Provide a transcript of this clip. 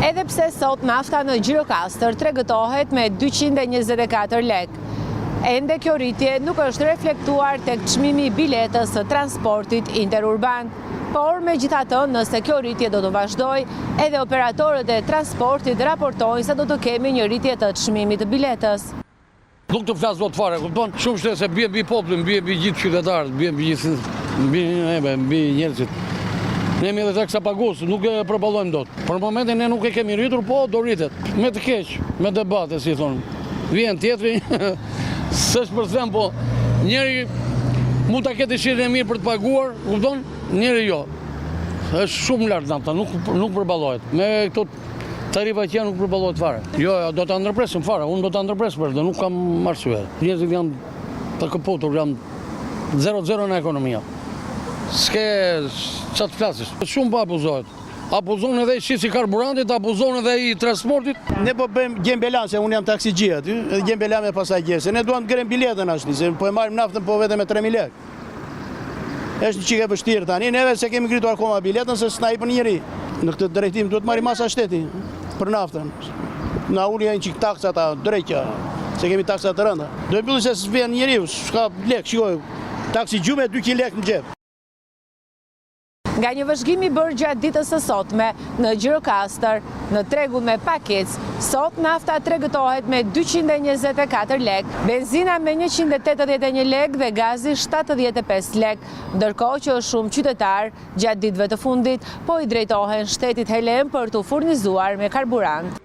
Edhe pse sot nafta në Gjirokastër tregëtohet me 224 lek. Ende kjo rritje nuk është reflektuar tek çmimi i biletës së transportit interurban. Por megjithatë, nëse kjo rritje do të vazhdojë, edhe operatorët e transportit raportojnë se do të kemi një rritje të çmimit të biletës. Nuk të flas dot fare, kupton? Shumë shtet se bie mbi popullin, bie mbi gjithë qytetarët, bie mbi gjithë mbi njerëzit. Ne jemi edhe taksa pagues, nuk e përballojmë dot. Për momentin ne nuk e kemi rritur, po do rritet. Me të keq, me debate, si thonë. Vjen tjetri, s'është për të thënë, po njëri mund ta ketë dëshirën e mirë për të paguar, kupton? Njëri jo. Është shumë lart nafta, nuk përballohet. Me këto tarifa që nuk përballohet fare. Jo, do ta ndërpresim fare, unë do ta ndërpres për të, nuk kam arsye. Njerëzit janë të kaputur, janë 0-0 në ekonomia. S'ke çfarë të flasësh. Shumë po abuzohet. Abuzon edhe i shitsi karburantit, abuzon edhe i transportit. Ne po bëjmë gjembelan, se unë jam taksigjia aty, edhe gjembelan me pasagjerë, se ne duam të grem biletën ashtu, se po e marrim naftën po vetëm me 3.000 lekë. Është një çike e vështirë tani, neve se kemi ngritur akoma biletën se s'na i bën njëri. Në këtë drejtim duhet marrim masa shteti për naftën. Na uli një çik taksa ata drejtja, se kemi taksa të rënda. Do të mbylli se s'vjen njeriu, s'ka lekë, shikoj. Taksi gjume 200 lekë në xhep. Nga një vëzhgim i bërë gjatë ditës së sotme në Gjirokastër, në tregun me pakec, sot nafta tregëtohet me 224 lek, benzina me 181 lek dhe gazi 75 lek, ndërkohë që shumë qytetar gjatë ditëve të fundit po i drejtohen shtetit helen për të furnizuar me karburant.